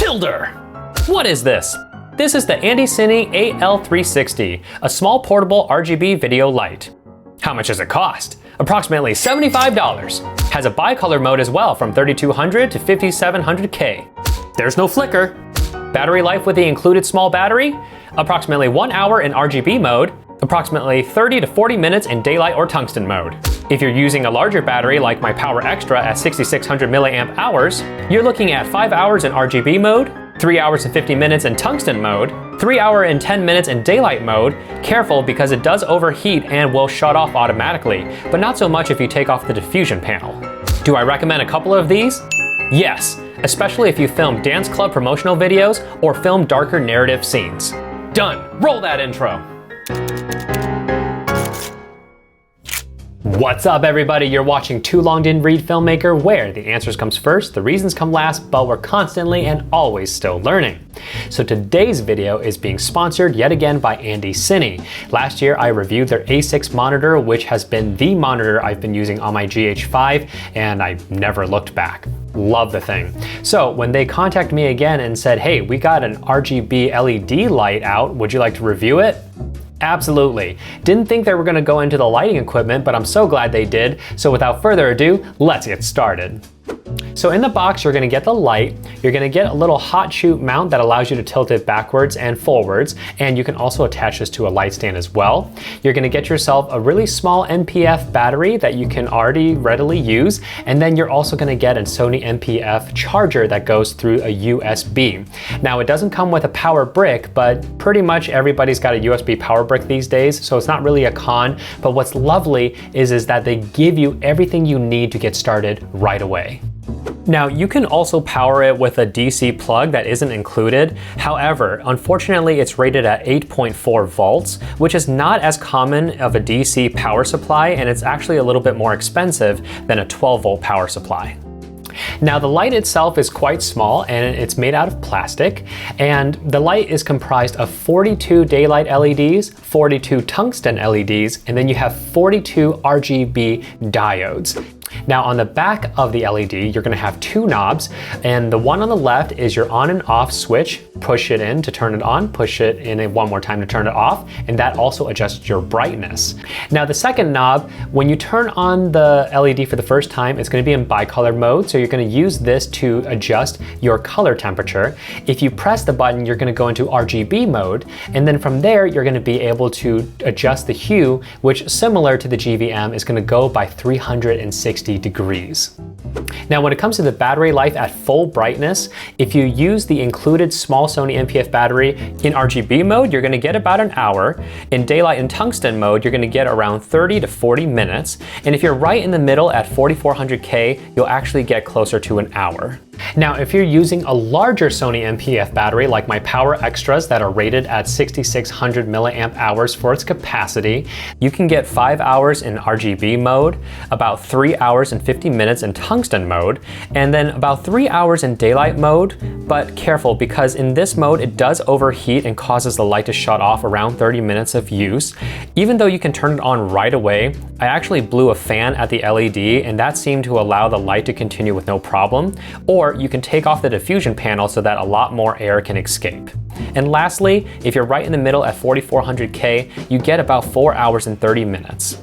Builder! What is this? This is the Andycine AL360, a small portable RGB video light. How much does it cost? Approximately $75. Has a bicolor mode as well from 3200 to 5700K. There's no flicker. Battery life with the included small battery? Approximately 1 hour in RGB mode, approximately 30 to 40 minutes in daylight or tungsten mode. If you're using a larger battery like my Power Extra at 6600 milliamp hours, you're looking at 5 hours in RGB mode, 3 hours and 50 minutes in tungsten mode, 3 hour and 10 minutes in daylight mode. Careful because it does overheat and will shut off automatically, but not so much if you take off the diffusion panel. Do I recommend a couple of these? Yes, especially if you film dance club promotional videos or film darker narrative scenes. Done, roll that intro. What's up everybody, you're watching Too Long Didn't Read Filmmaker, where the answers comes first, the reasons come last, but we're constantly and always still learning. So today's video is being sponsored yet again by Andycine. Last year I reviewed their A6 monitor, which has been the monitor I've been using on my GH5, and I never looked back. Love the thing. So when they contacted me again and said, hey, we got an RGB LED light out, would you like to review it? Absolutely. Didn't think they were going to go into the lighting equipment, but I'm so glad they did. So without further ado, let's get started. So in the box, you're going to get the light, you're going to get a little hot shoot mount that allows you to tilt it backwards and forwards, and you can also attach this to a light stand as well. You're going to get yourself a really small NPF battery that you can already readily use, and then you're also going to get a Sony NPF charger that goes through a USB. Now it doesn't come with a power brick, but pretty much everybody's got a USB power brick these days, so it's not really a con, but what's lovely is that they give you everything you need to get started right away. Now you can also power it with a DC plug that isn't included. However, unfortunately it's rated at 8.4 volts, which is not as common of a DC power supply, and it's actually a little bit more expensive than a 12 volt power supply. Now the light itself is quite small and it's made out of plastic, and the light is comprised of 42 daylight LEDs, 42 tungsten LEDs, and then you have 42 RGB diodes. Now on the back of the LED, you're going to have two knobs, and the one on the left is your on and off switch. Push it in to turn it on, push it in one more time to turn it off, and that also adjusts your brightness. Now the second knob, when you turn on the LED for the first time, it's going to be in bicolor mode, so you're going to use this to adjust your color temperature. If you press the button, you're going to go into RGB mode, and then from there you're going to be able to adjust the hue, which similar to the GVM is going to go by 360 degrees. Now when it comes to the battery life at full brightness, if you use the included small Sony NPF battery in RGB mode, you're going to get about an hour. In daylight and tungsten mode, you're going to get around 30 to 40 minutes. And if you're right in the middle at 4400K, you'll actually get closer to an hour. Now, if you're using a larger Sony NPF battery like my Power Extras that are rated at 6600 milliamp hours for its capacity, you can get 5 hours in RGB mode, about 3 hours and 50 minutes in tungsten mode, and then about 3 hours in daylight mode. But careful, because in this mode it does overheat and causes the light to shut off around 30 minutes of use. Even though you can turn it on right away, I actually blew a fan at the LED, and that seemed to allow the light to continue with no problem. Or you can take off the diffusion panel so that a lot more air can escape. And lastly, if you're right in the middle at 4400K, you get about 4 hours and 30 minutes.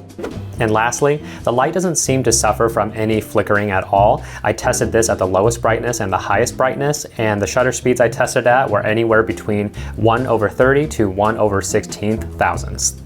And lastly, the light doesn't seem to suffer from any flickering at all. I tested this at the lowest brightness and the highest brightness, and the shutter speeds I tested at were anywhere between 1/30 to 1/16 thousandths.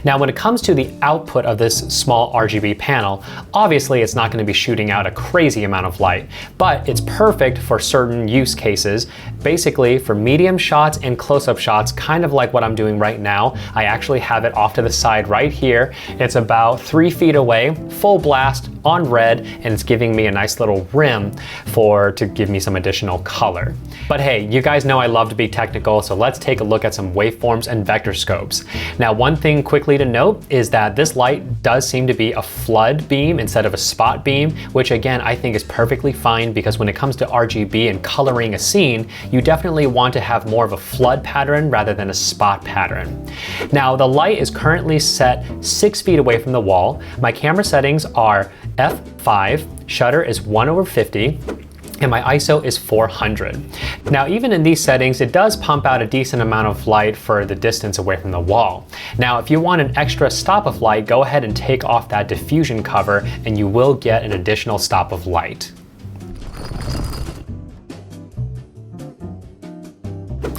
Now when it comes to the output of this small RGB panel, obviously it's not going to be shooting out a crazy amount of light, but it's perfect for certain use cases. Basically for medium shots and close-up shots, kind of like what I'm doing right now. I actually have it off to the side right here. It's about 3 feet away, full blast on red, and it's giving me a nice little rim to give me some additional color. But hey, you guys know I love to be technical, so let's take a look at some waveforms and vector scopes. Now one thing quickly to note is that this light does seem to be a flood beam instead of a spot beam, which again I think is perfectly fine, because when it comes to RGB and coloring a scene, you definitely want to have more of a flood pattern rather than a spot pattern. Now the light is currently set 6 feet away from the wall. My camera settings are f5, shutter is 1/50, and my ISO is 400. Now, even in these settings, it does pump out a decent amount of light for the distance away from the wall. Now, if you want an extra stop of light, go ahead and take off that diffusion cover and you will get an additional stop of light.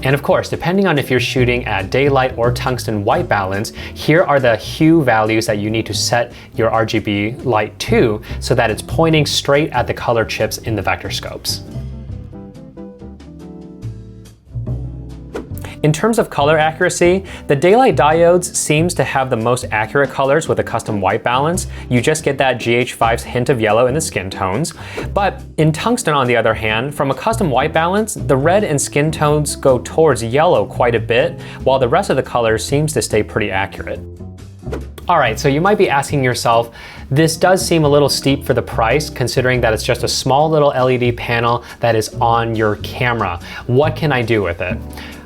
And of course, depending on if you're shooting at daylight or tungsten white balance, here are the hue values that you need to set your RGB light to so that it's pointing straight at the color chips in the vector scopes. In terms of color accuracy, the daylight diodes seems to have the most accurate colors with a custom white balance. You just get that GH5's hint of yellow in the skin tones. But in tungsten, on the other hand, from a custom white balance, the red and skin tones go towards yellow quite a bit, while the rest of the colors seems to stay pretty accurate. Alright, so you might be asking yourself, this does seem a little steep for the price, considering that it's just a small little LED panel that is on your camera. What can I do with it?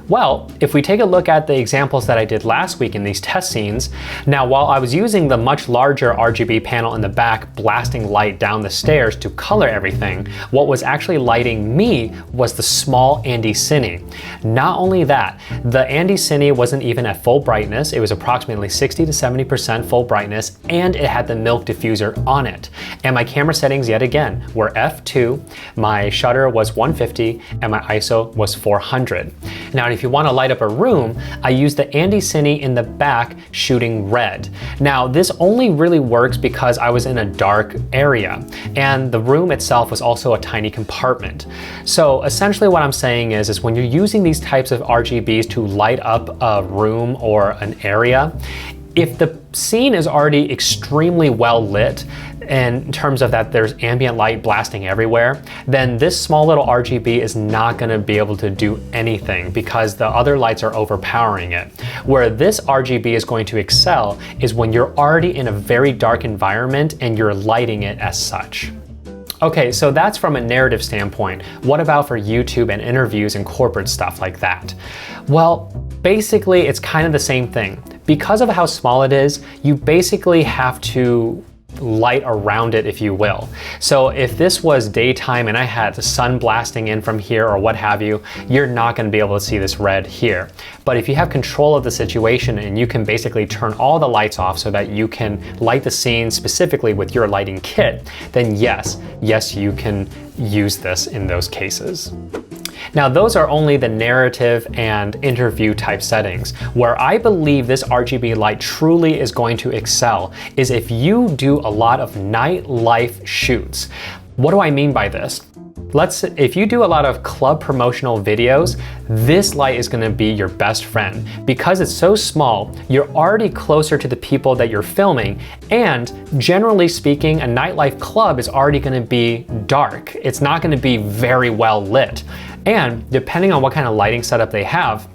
Well, if we take a look at the examples that I did last week in these test scenes, now while I was using the much larger RGB panel in the back blasting light down the stairs to color everything, what was actually lighting me was the small Andycine. Not only that, the Andycine wasn't even at full brightness, it was approximately 60 to 70% full brightness, and it had the milk diffuser on it. And my camera settings, yet again, were f2, my shutter was 150, and my ISO was 400. Now, if you want to light up a room, I use the Andycine in the back shooting red. Now, this only really works because I was in a dark area, and the room itself was also a tiny compartment. So essentially what I'm saying is when you're using these types of RGBs to light up a room or an area, if the scene is already extremely well lit, in terms of that there's ambient light blasting everywhere, then this small little RGB is not going to be able to do anything because the other lights are overpowering it. Where this RGB is going to excel is when you're already in a very dark environment and you're lighting it as such. Okay, so that's from a narrative standpoint. What about for YouTube and interviews and corporate stuff like that? Well, basically it's kind of the same thing. Because of how small it is, you basically have to light around it, if you will. So if this was daytime and I had the sun blasting in from here or what have you, you're not going to be able to see this red here. But if you have control of the situation and you can basically turn all the lights off so that you can light the scene specifically with your lighting kit, then yes, you can use this in those cases. Now, those are only the narrative and interview type settings. Where I believe this RGB light truly is going to excel is if you do a lot of nightlife shoots. What do I mean by this? If you do a lot of club promotional videos, this light is going to be your best friend. Because it's so small, you're already closer to the people that you're filming, and generally speaking, a nightlife club is already going to be dark. It's not going to be very well lit. And depending on what kind of lighting setup they have,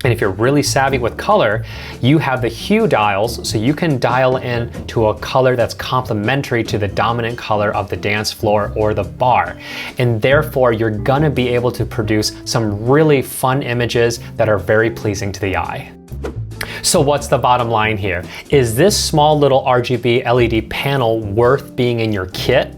and if you're really savvy with color, you have the hue dials, so you can dial in to a color that's complementary to the dominant color of the dance floor or the bar. And therefore, you're gonna be able to produce some really fun images that are very pleasing to the eye. So what's the bottom line here? Is this small little RGB LED panel worth being in your kit?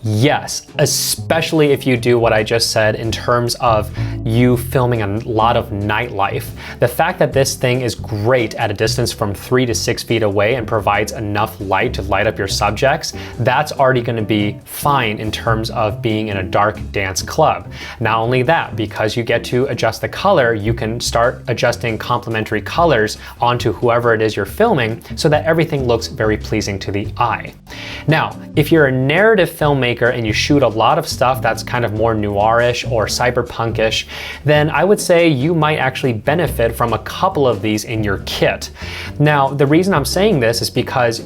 Yes, especially if you do what I just said in terms of you filming a lot of nightlife. The fact that this thing is great at a distance from 3 to 6 feet away and provides enough light to light up your subjects, that's already going to be fine in terms of being in a dark dance club. Not only that, because you get to adjust the color, you can start adjusting complementary colors onto whoever it is you're filming so that everything looks very pleasing to the eye. Now, if you're a narrative filmmaker and you shoot a lot of stuff that's kind of more noirish or cyberpunkish, then I would say you might actually benefit from a couple of these in your kit. Now, the reason I'm saying this is because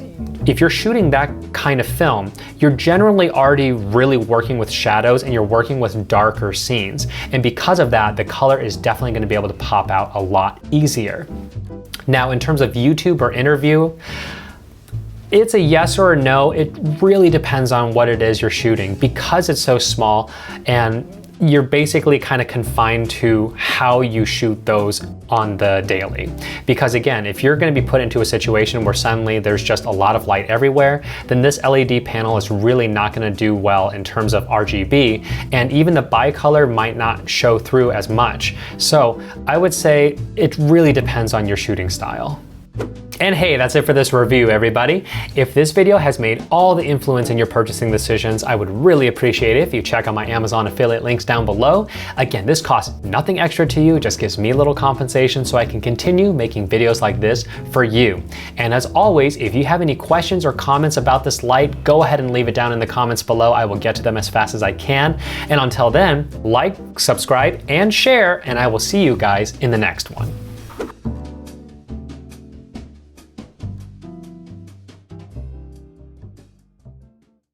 if you're shooting that kind of film, you're generally already really working with shadows and you're working with darker scenes. And because of that, the color is definitely going to be able to pop out a lot easier. Now, in terms of YouTube or interview, it's a yes or a no. It really depends on what it is you're shooting. Because it's so small and you're basically kind of confined to how you shoot those on the daily. Because again, if you're going to be put into a situation where suddenly there's just a lot of light everywhere, then this LED panel is really not going to do well in terms of RGB, and even the bicolor might not show through as much. So I would say it really depends on your shooting style. And hey, that's it for this review, everybody. If this video has made all the influence in your purchasing decisions, I would really appreciate it if you check out my Amazon affiliate links down below. Again, this costs nothing extra to you, just gives me a little compensation so I can continue making videos like this for you. And as always, if you have any questions or comments about this light, go ahead and leave it down in the comments below. I will get to them as fast as I can. And until then, like, subscribe, and share, and I will see you guys in the next one.